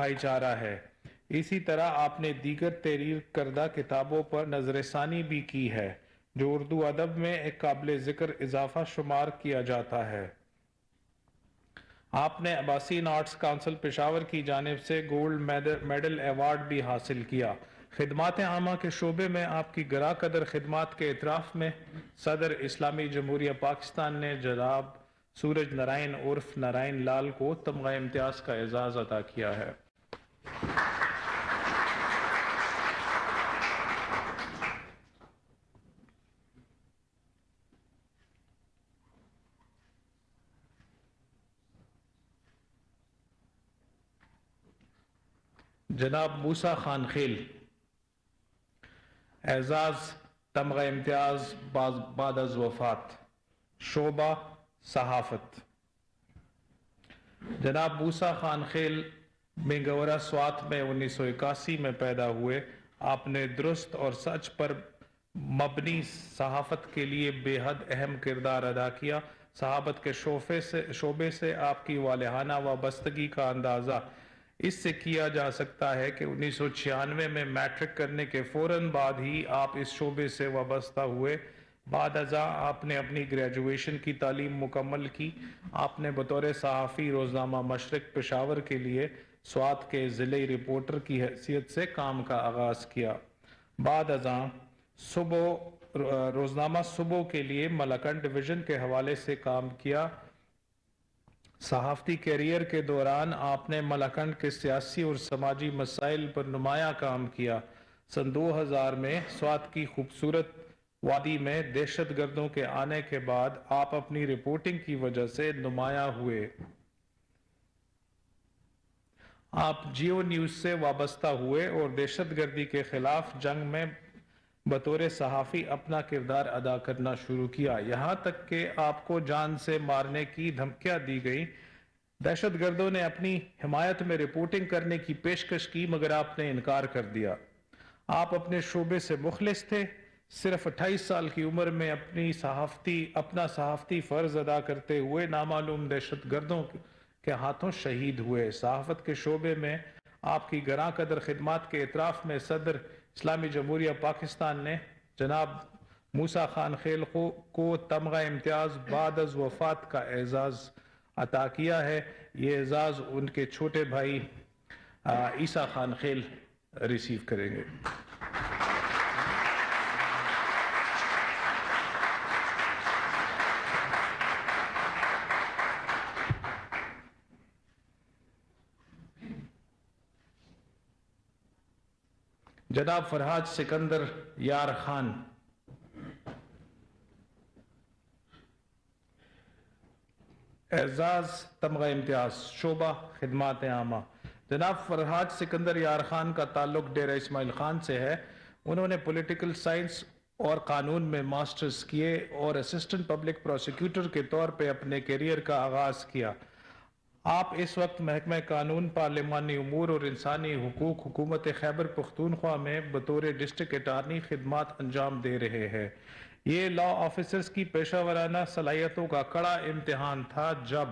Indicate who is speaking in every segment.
Speaker 1: بھائی چارہ ہے۔ اسی طرح آپ نے دیگر تحریر کردہ کتابوں پر نظر ثانی بھی کی ہے جو اردو ادب میں ایک قابل ذکر اضافہ شمار کیا جاتا ہے۔ آپ نے عباسین آرٹس کونسل پشاور کی جانب سے گولڈ میڈل ایوارڈ بھی حاصل کیا۔ خدمات عامہ کے شعبے میں آپ کی گراں قدر خدمات کے اعتراف میں صدر اسلامی جمہوریہ پاکستان نے جناب سورج نارائن عرف نارائن لال کو تمغہ امتیاز کا اعزاز عطا کیا ہے۔ جناب موسیٰ خان خیل، اعزاز تمغہ امتیاز بعد از وفات، شعبہ صحافت۔ جناب موسیٰ خان خیل منگورہ سوات میں 1981 میں پیدا ہوئے۔ آپ نے درست اور سچ پر مبنی صحافت کے لیے بے حد اہم کردار ادا کیا۔ صحافت کے شعبے سے آپ کی والہانہ وابستگی کا اندازہ اس سے کیا جا سکتا ہے کہ 1996 میں میٹرک کرنے کے فوراً بعد ہی آپ اس شعبے سے وابستہ ہوئے۔ بعد ازاں آپ نے اپنی گریجویشن کی تعلیم مکمل کی۔ آپ نے بطور صحافی روزنامہ مشرق پشاور کے لیے سوات کے ضلعی رپورٹر کی حیثیت سے کام کا آغاز کیا۔ بعد ازاں روزنامہ صبح کے لیے ملاکنڈ ڈویژن کے حوالے سے کام کیا۔ صحافتی کیریئر کے دوران آپ نے ملاکنڈ کے سیاسی اور سماجی مسائل پر نمایاں کام کیا۔ سن 2000 میں سوات کی خوبصورت وادی میں دہشت گردوں کے آنے کے بعد آپ اپنی رپورٹنگ کی وجہ سے نمایاں ہوئے۔ آپ جیو نیوز سے وابستہ ہوئے اور دہشت گردی کے خلاف جنگ میں بطور صحافی اپنا کردار ادا کرنا شروع کیا، یہاں تک کہ آپ کو جان سے مارنے کی دھمکیاں دی گئیں۔ دہشت گردوں نے اپنی حمایت میں رپورٹنگ کرنے کی پیشکش کی مگر آپ نے انکار کر دیا۔ آپ اپنے شعبے سے مخلص تھے۔ صرف 28 سال کی عمر میں اپنا صحافتی فرض ادا کرتے ہوئے نامعلوم دہشت گردوں کے ہاتھوں شہید ہوئے۔ صحافت کے شعبے میں آپ کی گراں قدر خدمات کے اعتراف میں صدر اسلامی جمہوریہ پاکستان نے جناب موسیٰ خان خیل کو تمغہ امتیاز بعد از وفات کا اعزاز عطا کیا ہے۔ یہ اعزاز ان کے چھوٹے بھائی عیسیٰ خان خیل ریسیو کریں گے۔ جناب فرحات سکندر یار خان، اعزاز تمغہ امتیاز، شعبہ خدمات عامہ۔ جناب فرحات سکندر یار خان کا تعلق ڈیرہ اسماعیل خان سے ہے۔ انہوں نے پولیٹیکل سائنس اور قانون میں ماسٹرز کیے اور اسسٹنٹ پبلک پروسیکیوٹر کے طور پہ اپنے کیریئر کا آغاز کیا۔ آپ اس وقت محکمہ قانون، پارلیمانی امور اور انسانی حقوق، حکومت خیبر پختونخوا میں بطور ڈسٹرکٹ اٹارنی خدمات انجام دے رہے ہیں۔ یہ لا آفیسرز کی پیشہ ورانہ صلاحیتوں کا کڑا امتحان تھا جب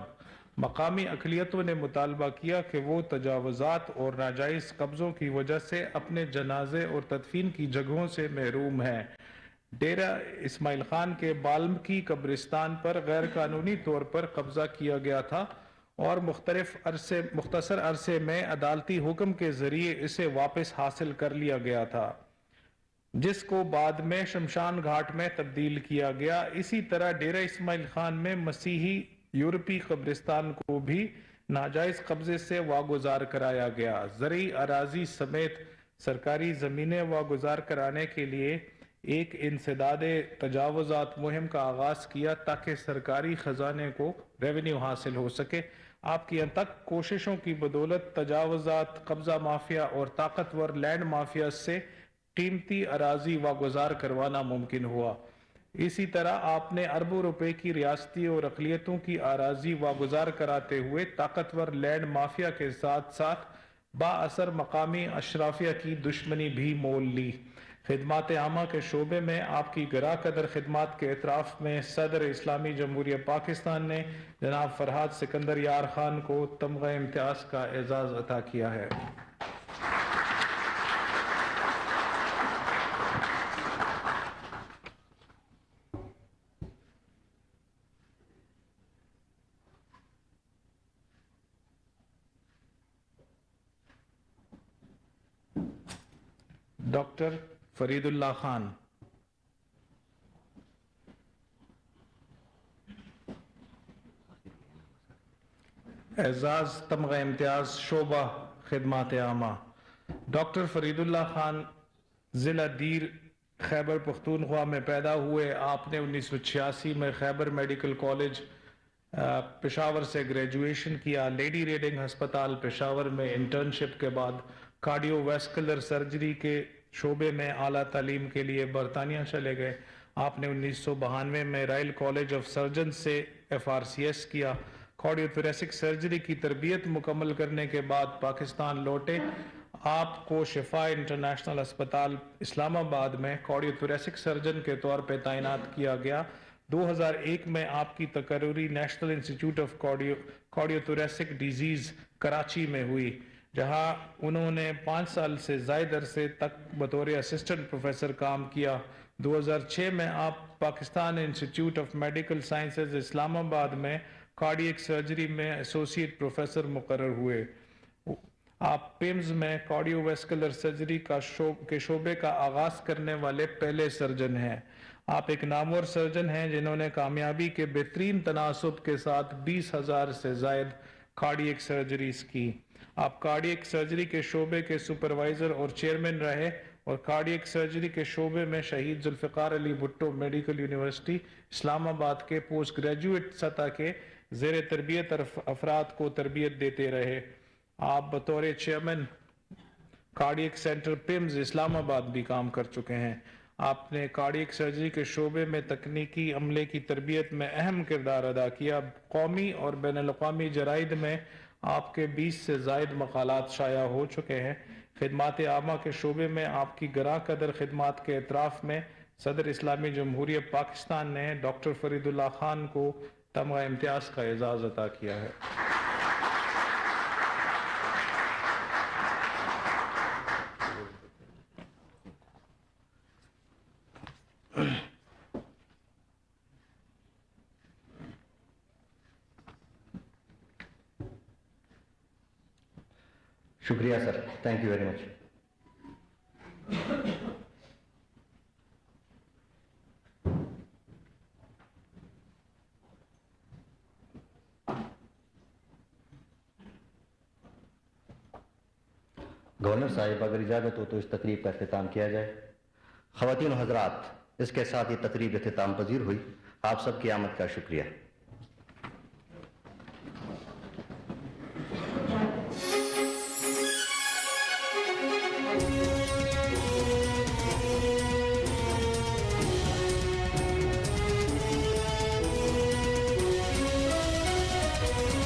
Speaker 1: مقامی اقلیتوں نے مطالبہ کیا کہ وہ تجاوزات اور ناجائز قبضوں کی وجہ سے اپنے جنازے اور تدفین کی جگہوں سے محروم ہیں۔ ڈیرہ اسماعیل خان کے بالمکی قبرستان پر غیر قانونی طور پر قبضہ کیا گیا تھا اور مختصر عرصے میں عدالتی حکم کے ذریعے اسے واپس حاصل کر لیا گیا تھا، جس کو بعد میں شمشان گھاٹ میں تبدیل کیا گیا۔ اسی طرح ڈیرہ اسماعیل خان میں مسیحی یورپی قبرستان کو بھی ناجائز قبضے سے واگزار کرایا گیا۔ زرعی اراضی سمیت سرکاری زمینیں واگزار کرانے کے لیے ایک انسداد تجاوزات مہم کا آغاز کیا تاکہ سرکاری خزانے کو ریونیو حاصل ہو سکے۔ آپ کی انتھک کوششوں کی بدولت تجاوزات، قبضہ مافیا اور طاقتور لینڈ مافیا سے قیمتی اراضی واگزار کروانا ممکن ہوا۔ اسی طرح آپ نے اربوں روپے کی ریاستی اور اقلیتوں کی اراضی واگزار کراتے ہوئے طاقتور لینڈ مافیا کے ساتھ ساتھ با اثر مقامی اشرافیہ کی دشمنی بھی مول لی۔ خدمات عامہ کے شعبے میں آپ کی گراں قدر خدمات کے اعتراف میں صدر اسلامی جمہوریہ پاکستان نے جناب فرحات سکندر یار خان کو تمغہ امتیاز کا اعزاز عطا کیا ہے۔ ڈاکٹر فرید اللہ خان۔ اعزاز تمغہ امتیاز شعبہ خدمات عامہ۔ ڈاکٹر فرید اللہ خان ضلع دیر خیبر پختونخوا میں پیدا ہوئے۔ آپ نے 1986 میں خیبر میڈیکل کالج پشاور سے گریجویشن کیا۔ لیڈی ریڈنگ ہسپتال پشاور میں انٹرنشپ کے بعد کارڈیو ویسکولر سرجری کے شعبے میں اعلیٰ تعلیم کے لیے برطانیہ چلے گئے۔ آپ نے 1992 میں رائل کالج آف سرجن سے FRCS کیا۔ کارڈیو تھوریسک سرجری کی تربیت مکمل کرنے کے بعد پاکستان لوٹے۔ آپ کو شفا انٹرنیشنل ہسپتال اسلام آباد میں کارڈیو تھوریسک سرجن کے طور پہ تعینات کیا گیا۔ 2001 میں آپ کی تقرری national institute of cardio تھوریسک disease Karachi میں ہوئی، جہاں انہوں نے 5 سال سے زائد عرصے تک بطور اسسٹنٹ پروفیسر کام کیا۔ 2006 میں آپ Pakistan Institute of Medical Sciences Islamabad میں کارڈیک سرجری میں ایسوسیٹ پروفیسر مقرر ہوئے۔ آپ پیمز میں کارڈیو ویسکولر سرجری کے شعبے کا آغاز کرنے والے پہلے سرجن ہیں۔ آپ ایک نامور سرجن ہیں جنہوں نے کامیابی کے بہترین تناسب کے ساتھ 20,000 سے زائد کارڈیک سرجریز کی۔ آپ کارڈیک سرجری کے شعبے کے سپروائزر اور چیئرمین رہے اور کارڈیک سرجری کے شعبے میں شہید ذوالفقار علی بھٹو میڈیکل یونیورسٹی اسلام آباد کے پوسٹ گریجویٹ سطح کے زیر تربیت افراد کو تربیت دیتے رہے۔ آپ بطور چیئرمین کارڈیک سینٹر پیمز اسلام آباد بھی کام کر چکے ہیں۔ آپ نے کارڈیک سرجری کے شعبے میں تکنیکی عملے کی تربیت میں اہم کردار ادا کیا۔ قومی اور بین الاقوامی جرائد میں آپ کے 20 سے زائد مقالات شائع ہو چکے ہیں۔ خدمات عامہ کے شعبے میں آپ کی گراں قدر خدمات کے اعتراف میں صدر اسلامی جمہوریہ پاکستان نے ڈاکٹر فرید اللہ خان کو تمغہ امتیاز کا اعزاز عطا کیا ہے۔
Speaker 2: شکریہ sir, thank you very much. Governor صاحب اگر اجازت ہو تو اس تقریب کا اختتام کیا جائے۔ خواتین و حضرات، اس کے ساتھ یہ تقریب اختتام پذیر ہوئی۔ آپ سب کی آمد کا شکریہ۔